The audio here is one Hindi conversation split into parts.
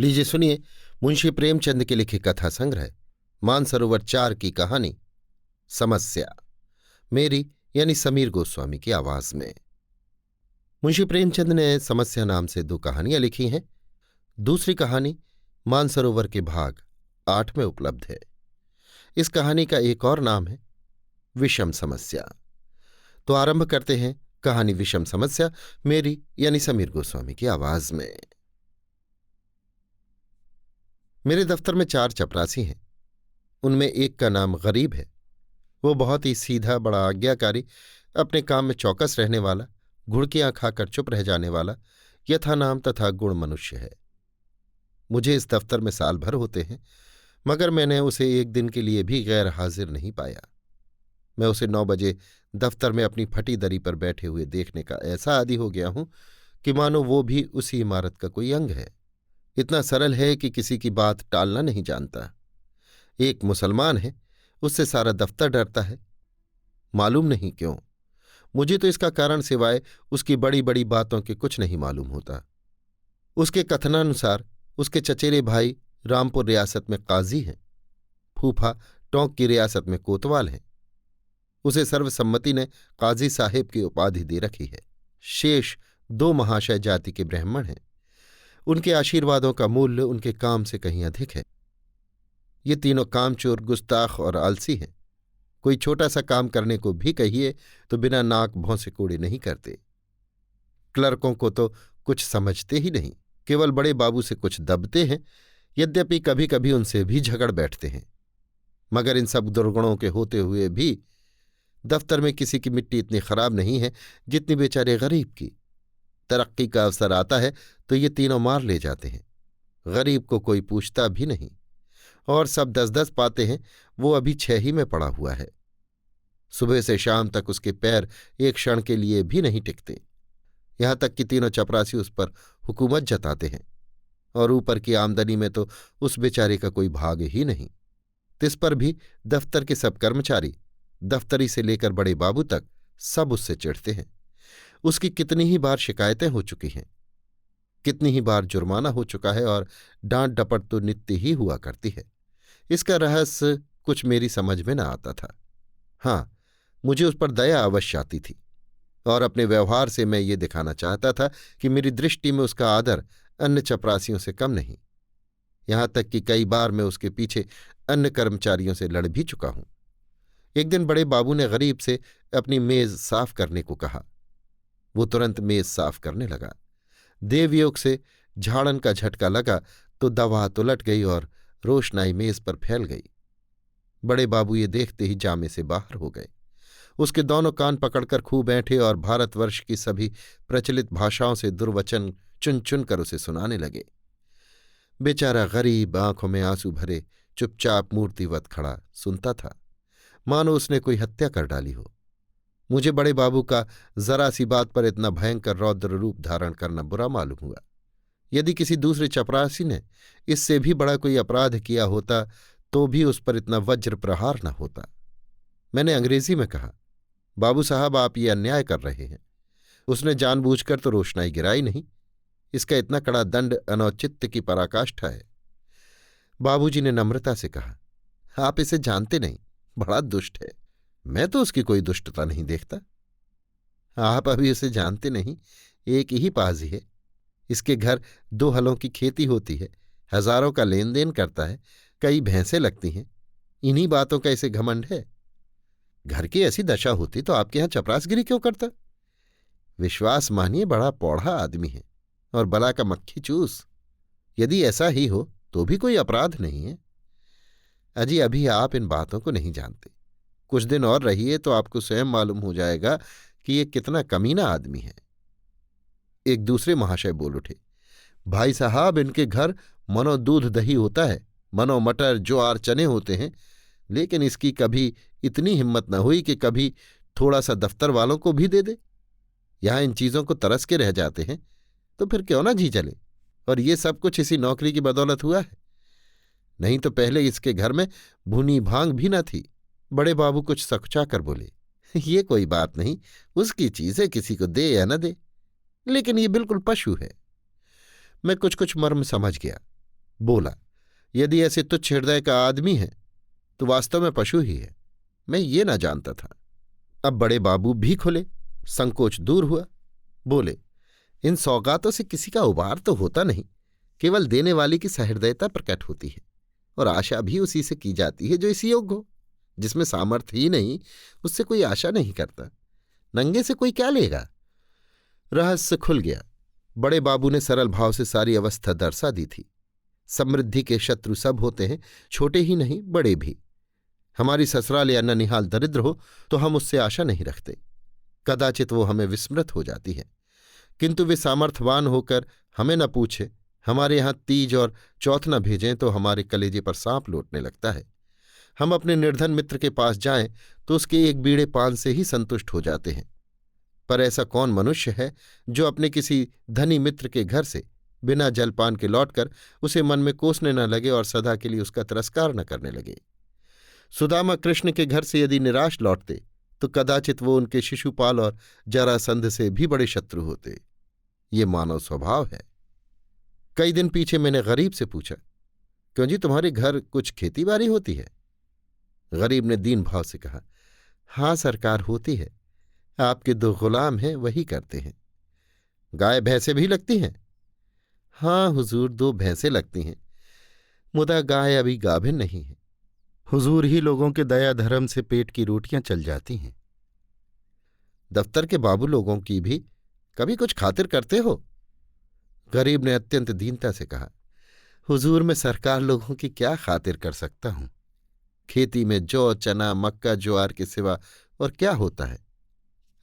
लीजिए सुनिए मुंशी प्रेमचंद के लिखे कथा संग्रह मानसरोवर 4 की कहानी समस्या, मेरी यानी समीर गोस्वामी की आवाज में। मुंशी प्रेमचंद ने समस्या नाम से 2 कहानियां लिखी हैं। दूसरी कहानी मानसरोवर के भाग 8 में उपलब्ध है। इस कहानी का एक और नाम है विषम समस्या। तो आरंभ करते हैं कहानी विषम समस्या, मेरी यानी समीर गोस्वामी की आवाज में। मेरे दफ्तर में 4 चपरासी हैं। उनमें एक का नाम गरीब है। वो बहुत ही सीधा, बड़ा आज्ञाकारी, अपने काम में चौकस रहने वाला, घुड़कियां खाकर चुप रह जाने वाला यथा नाम तथा गुण मनुष्य है। मुझे इस दफ्तर में साल भर होते हैं, मगर मैंने उसे एक दिन के लिए भी गैर हाजिर नहीं पाया। मैं उसे 9 बजे दफ्तर में अपनी फटी दरी पर बैठे हुए देखने का ऐसा आदी हो गया हूं कि मानो वो भी उसी इमारत का कोई अंग है। इतना सरल है कि किसी की बात टालना नहीं जानता। एक मुसलमान है, उससे सारा दफ्तर डरता है। मालूम नहीं क्यों, मुझे तो इसका कारण सिवाय उसकी बड़ी बड़ी बातों के कुछ नहीं मालूम होता। उसके कथनानुसार उसके चचेरे भाई रामपुर रियासत में काजी हैं, फूफा टोंक की रियासत में कोतवाल हैं। उसे सर्वसम्मति ने काजी साहेब की उपाधि दे रखी है। शेष 2 महाशय जाति के ब्राह्मण हैं। उनके आशीर्वादों का मूल्य उनके काम से कहीं अधिक है। ये तीनों कामचोर, गुस्ताख और आलसी हैं। कोई छोटा सा काम करने को भी कहिए तो बिना नाक भौं से कोड़े नहीं करते। क्लर्कों को तो कुछ समझते ही नहीं, केवल बड़े बाबू से कुछ दबते हैं। यद्यपि कभी कभी उनसे भी झगड़ बैठते हैं, मगर इन सब दुर्गुणों के होते हुए भी दफ्तर में किसी की मिट्टी इतनी खराब नहीं है जितनी बेचारे गरीब की। तरक्की का अवसर आता है तो ये तीनों मार ले जाते हैं। गरीब को कोई पूछता भी नहीं, और सब 10-10 पाते हैं, वो अभी 6 ही में पड़ा हुआ है। सुबह से शाम तक उसके पैर एक क्षण के लिए भी नहीं टिकते। यहां तक कि तीनों चपरासी उस पर हुकूमत जताते हैं, और ऊपर की आमदनी में तो उस बेचारे का कोई भाग ही नहीं। तिस पर भी दफ्तर के सब कर्मचारी, दफ्तरी से लेकर बड़े बाबू तक, सब उससे चिढ़ते हैं। उसकी कितनी ही बार शिकायतें हो चुकी हैं, कितनी ही बार जुर्माना हो चुका है, और डांट डपट तो नित्य ही हुआ करती है। इसका रहस्य कुछ मेरी समझ में न आता था। हाँ, मुझे उस पर दया अवश्य आती थी, और अपने व्यवहार से मैं ये दिखाना चाहता था कि मेरी दृष्टि में उसका आदर अन्य चपरासियों से कम नहीं। यहां तक कि कई बार मैं उसके पीछे अन्य कर्मचारियों से लड़ भी चुका हूं। एक दिन बड़े बाबू ने गरीब से अपनी मेज साफ करने को कहा। वो तुरंत मेज साफ करने लगा। देवयोग से झाड़न का झटका लगा तो दवा उलट गई और रोशनाई मेज पर फैल गई। बड़े बाबू ये देखते ही जामे से बाहर हो गए। उसके दोनों कान पकड़कर खूब बैठे और भारतवर्ष की सभी प्रचलित भाषाओं से दुर्वचन चुन चुन कर उसे सुनाने लगे। बेचारा गरीब आंखों में आंसू भरे चुपचाप मूर्तिवत खड़ा सुनता था, मानो उसने कोई हत्या कर डाली हो। मुझे बड़े बाबू का जरा सी बात पर इतना भयंकर रौद्र रूप धारण करना बुरा मालूम हुआ। यदि किसी दूसरे चपरासी ने इससे भी बड़ा कोई अपराध किया होता तो भी उस पर इतना वज्र प्रहार न होता। मैंने अंग्रेजी में कहा, बाबू साहब, आप ये अन्याय कर रहे हैं। उसने जानबूझकर तो रोशनाई गिराई नहीं। इसका इतना कड़ा दंड अनौचित्य की पराकाष्ठा है। बाबूजी ने नम्रता से कहा, आप इसे जानते नहीं, बड़ा दुष्ट है। मैं तो उसकी कोई दुष्टता नहीं देखता। आप अभी उसे जानते नहीं, एक ही पाजी है। इसके घर 2 हलों की खेती होती है, हजारों का लेन देन करता है, कई भैंसें लगती हैं। इन्हीं बातों का इसे घमंड है। घर की ऐसी दशा होती तो आपके यहां चपरासगिरी क्यों करता? विश्वास मानिए, बड़ा पौढ़ा आदमी है और बला का मक्खी चूस। यदि ऐसा ही हो तो भी कोई अपराध नहीं है। अजी, अभी आप इन बातों को नहीं जानते। कुछ दिन और रहिए तो आपको स्वयं मालूम हो जाएगा कि ये कितना कमीना आदमी है। एक दूसरे महाशय बोल उठे, भाई साहब, इनके घर मनो दूध दही होता है, मनो मटर ज्वार चने होते हैं, लेकिन इसकी कभी इतनी हिम्मत न हुई कि कभी थोड़ा सा दफ्तर वालों को भी दे दे। यहां इन चीजों को तरस के रह जाते हैं, तो फिर क्यों ना जी चले। और ये सब कुछ इसी नौकरी की बदौलत हुआ है, नहीं तो पहले इसके घर में भुनी भांग भी न थी। बड़े बाबू कुछ सकुचा कर बोले, ये कोई बात नहीं, उसकी चीजें किसी को दे या न दे, लेकिन ये बिल्कुल पशु है। मैं कुछ कुछ मर्म समझ गया। बोला, यदि ऐसे तुच्छ हृदय का आदमी है तो वास्तव में पशु ही है। मैं ये ना जानता था। अब बड़े बाबू भी खुले, संकोच दूर हुआ। बोले, इन सौगातों से किसी का उबार तो होता नहीं, केवल देने वाले की सहृदयता प्रकट होती है, और आशा भी उसी से की जाती है जो इसी योग्य हो। जिसमें सामर्थ्य ही नहीं, उससे कोई आशा नहीं करता। नंगे से कोई क्या लेगा? रहस्य खुल गया। बड़े बाबू ने सरल भाव से सारी अवस्था दर्शा दी थी। समृद्धि के शत्रु सब होते हैं, छोटे ही नहीं बड़े भी। हमारी ससुराल या ननिहाल दरिद्र हो तो हम उससे आशा नहीं रखते, कदाचित वो हमें विस्मृत हो जाती है, किंतु वे सामर्थ्यवान होकर हमें न पूछे, हमारे यहाँ तीज और चौथ न भेजें तो हमारे कलेजे पर सांप लौटने लगता है। हम अपने निर्धन मित्र के पास जाएं तो उसके एक बीड़े पान से ही संतुष्ट हो जाते हैं। पर ऐसा कौन मनुष्य है जो अपने किसी धनी मित्र के घर से बिना जलपान के लौटकर उसे मन में कोसने न लगे और सदा के लिए उसका तिरस्कार न करने लगे। सुदामा कृष्ण के घर से यदि निराश लौटते तो कदाचित वो उनके शिशुपाल और जरासंध से भी बड़े शत्रु होते। ये मानव स्वभाव है। कई दिन पीछे मैंने गरीब से पूछा, क्यों जी तुम्हारे घर कुछ खेतीबाड़ी होती है? गरीब ने दीन भाव से कहा, हाँ सरकार होती है, आपके 2 गुलाम हैं वही करते हैं। गाय भैंसे भी लगती हैं? हाँ हुजूर, 2 भैंसें लगती हैं, मुदा गाय अभी गाभिन नहीं है। हुजूर ही लोगों के दया धर्म से पेट की रोटियां चल जाती हैं। दफ्तर के बाबू लोगों की भी कभी कुछ खातिर करते हो? गरीब ने अत्यंत दीनता से कहा, हुजूर मैं सरकार लोगों की क्या खातिर कर सकता हूं? खेती में जौ चना मक्का ज्वार के सिवा और क्या होता है?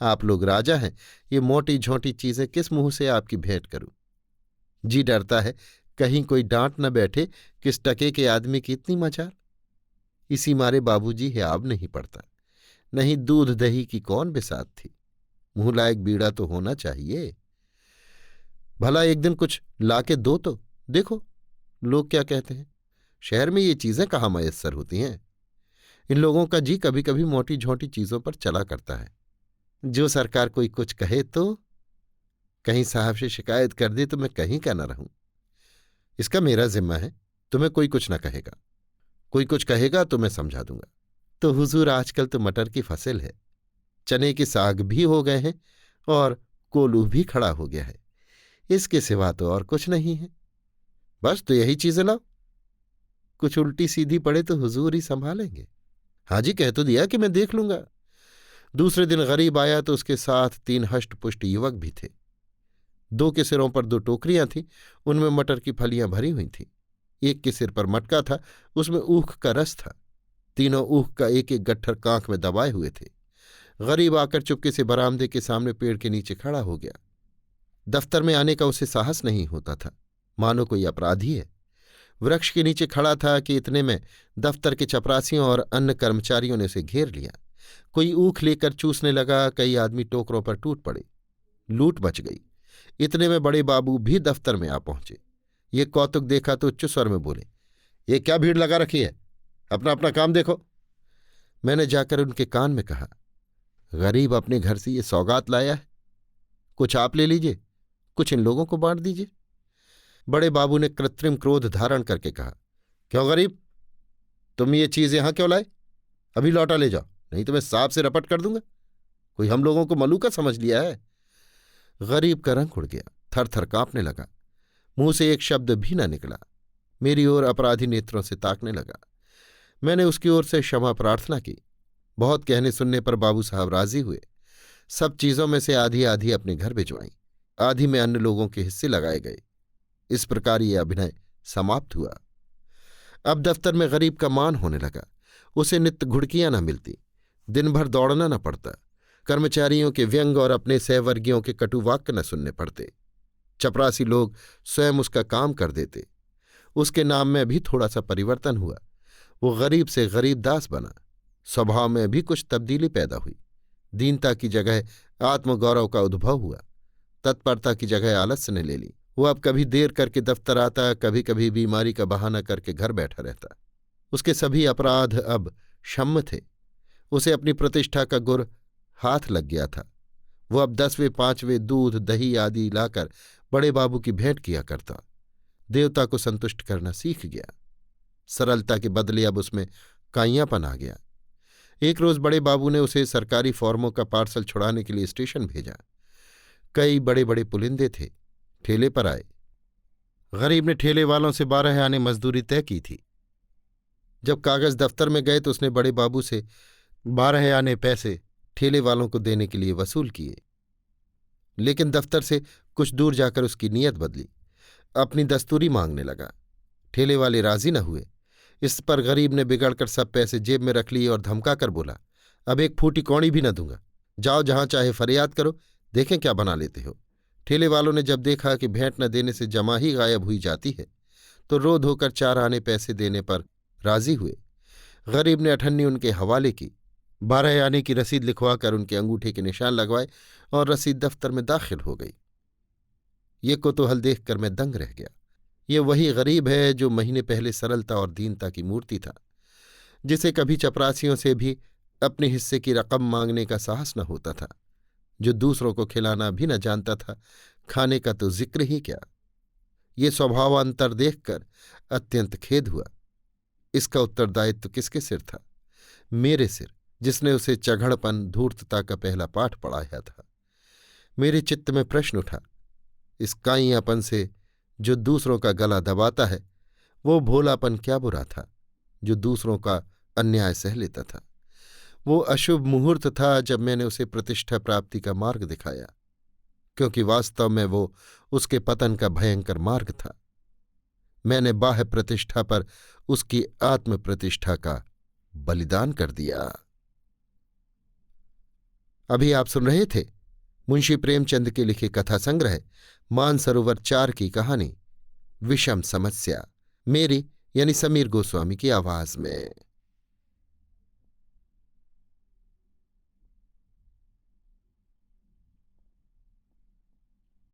आप लोग राजा हैं, ये मोटी झोंटी चीजें किस मुंह से आपकी भेंट करूं? जी डरता है कहीं कोई डांट न बैठे, किस टके के आदमी की इतनी मजाल। इसी मारे बाबूजी हियाब नहीं पड़ता, नहीं दूध दही की कौन बिसात थी। मुंह लायक बीड़ा तो होना चाहिए। भला एक दिन कुछ लाके दो तो देखो लोग क्या कहते हैं। शहर में ये चीजें कहाँ मयस्सर होती हैं। इन लोगों का जी कभी कभी मोटी झोंटी चीजों पर चला करता है। जो सरकार कोई कुछ कहे तो कहीं साहब से शिकायत कर दे तो मैं कहीं का न रहूं। इसका मेरा जिम्मा है, तुम्हें कोई कुछ न कहेगा। कोई कुछ कहेगा तो मैं समझा दूंगा। तो हुजूर आजकल तो मटर की फसल है, चने के साग भी हो गए हैं और कोलू भी खड़ा हो गया है। इसके सिवा तो और कुछ नहीं है। बस तो यही चीजें लाओ। कुछ उल्टी सीधी पड़े तो हुजूर ही संभालेंगे। हाजी कह तो दिया कि मैं देख लूंगा। दूसरे दिन गरीब आया तो उसके साथ 3 हष्टपुष्ट युवक भी थे। 2 के सिरों पर 2 टोकरियां थीं, उनमें मटर की फलियां भरी हुई थीं। एक के सिर पर मटका था, उसमें ऊख का रस था। तीनों ऊख का एक एक गट्ठर कांख में दबाए हुए थे। गरीब आकर चुपके से बरामदे के सामने पेड़ के नीचे खड़ा हो गया। दफ्तर में आने का उसे साहस नहीं होता था, मानो कोई अपराधी है। वृक्ष के नीचे खड़ा था कि इतने में दफ्तर के चपरासियों और अन्य कर्मचारियों ने उसे घेर लिया। कोई ऊख लेकर चूसने लगा, कई आदमी टोकरों पर टूट पड़े। लूट मच गई। इतने में बड़े बाबू भी दफ्तर में आ पहुंचे। ये कौतुक देखा तो उच्च स्वर में बोले, ये क्या भीड़ लगा रखी है, अपना अपना काम देखो। मैंने जाकर उनके कान में कहा, गरीब अपने घर से ये सौगात लाया है, कुछ आप ले लीजिए, कुछ इन लोगों को बांट दीजिए। बड़े बाबू ने कृत्रिम क्रोध धारण करके कहा, क्यों गरीब, तुम ये चीज यहां क्यों लाए? अभी लौटा ले जाओ, नहीं तो मैं सांप से रपट कर दूंगा। कोई हम लोगों को मलूका समझ लिया है? गरीब का रंग उड़ गया, थर थर कांपने लगा। मुंह से एक शब्द भी न निकला। मेरी ओर अपराधी नेत्रों से ताकने लगा। मैंने उसकी ओर से क्षमा प्रार्थना की। बहुत कहने सुनने पर बाबू साहब राजी हुए। सब चीजों में से आधी आधी अपने घर भिजवाई, आधी में अन्य लोगों के हिस्से लगाए गए। इस प्रकार ये अभिनय समाप्त हुआ। अब दफ्तर में गरीब का मान होने लगा। उसे नित्य घुड़कियां न मिलती, दिन भर दौड़ना न पड़ता, कर्मचारियों के व्यंग और अपने सहवर्गियों के कटु वाक्य न सुनने पड़ते। चपरासी लोग स्वयं उसका काम कर देते। उसके नाम में भी थोड़ा सा परिवर्तन हुआ। वो गरीब से गरीब दास बना। स्वभाव में भी कुछ तब्दीली पैदा हुई। दीनता की जगह आत्मगौरव का उद्भव हुआ। तत्परता की जगह आलस्य ने ले ली। वो अब कभी देर करके दफ्तर आता, कभी कभी बीमारी का बहाना करके घर बैठा रहता। उसके सभी अपराध अब क्षम्य थे। उसे अपनी प्रतिष्ठा का गुर हाथ लग गया था। वो अब 10वें 5वें दूध दही आदि लाकर बड़े बाबू की भेंट किया करता। देवता को संतुष्ट करना सीख गया। सरलता के बदले अब उसमें काइयापन आ गया। एक रोज बड़े बाबू ने उसे सरकारी फॉर्मों का पार्सल छुड़ाने के लिए स्टेशन भेजा। कई बड़े बड़े पुलिंदे थे, ठेले पर आए। गरीब ने ठेले वालों से 12 आने मजदूरी तय की थी। जब कागज दफ्तर में गए तो उसने बड़े बाबू से 12 आने पैसे ठेले वालों को देने के लिए वसूल किए। लेकिन दफ्तर से कुछ दूर जाकर उसकी नीयत बदली, अपनी दस्तूरी मांगने लगा। ठेले वाले राजी न हुए। इस पर गरीब ने बिगड़कर सब पैसे जेब में रख लिए और धमका कर बोला, अब एक फूटी कौड़ी भी न दूंगा, जाओ जहां चाहे फरियाद करो, देखें क्या बना लेते हो। ठेले वालों ने जब देखा कि भेंट न देने से जमा ही गायब हुई जाती है तो रो धोकर 4 आने पैसे देने पर राजी हुए। गरीब ने अठन्नी उनके हवाले की, 12 आने की रसीद लिखवाकर उनके अंगूठे के निशान लगवाए और रसीद दफ्तर में दाखिल हो गई। ये कुतूहल देखकर मैं दंग रह गया। ये वही गरीब है जो महीने पहले सरलता और दीनता की मूर्ति था, जिसे कभी चपरासियों से भी अपने हिस्से की रकम मांगने का साहस न होता था, जो दूसरों को खिलाना भी न जानता था, खाने का तो जिक्र ही क्या। ये स्वभावांतर देखकर अत्यंत खेद हुआ। इसका उत्तरदायित्व किसके सिर था? मेरे सिर, जिसने उसे चढ़ड़पन धूर्तता का पहला पाठ पढ़ाया था। मेरे चित्त में प्रश्न उठा, इस काइयापन से जो दूसरों का गला दबाता है, वो भोलापन क्या बुरा था जो दूसरों का अन्याय सह लेता था? वो अशुभ मुहूर्त था जब मैंने उसे प्रतिष्ठा प्राप्ति का मार्ग दिखाया, क्योंकि वास्तव में वो उसके पतन का भयंकर मार्ग था। मैंने बाह्य प्रतिष्ठा पर उसकी आत्म प्रतिष्ठा का बलिदान कर दिया। अभी आप सुन रहे थे मुंशी प्रेमचंद के लिखे कथा संग्रह मानसरोवर 4 की कहानी विषम समस्या, मेरी यानी समीर गोस्वामी की आवाज में।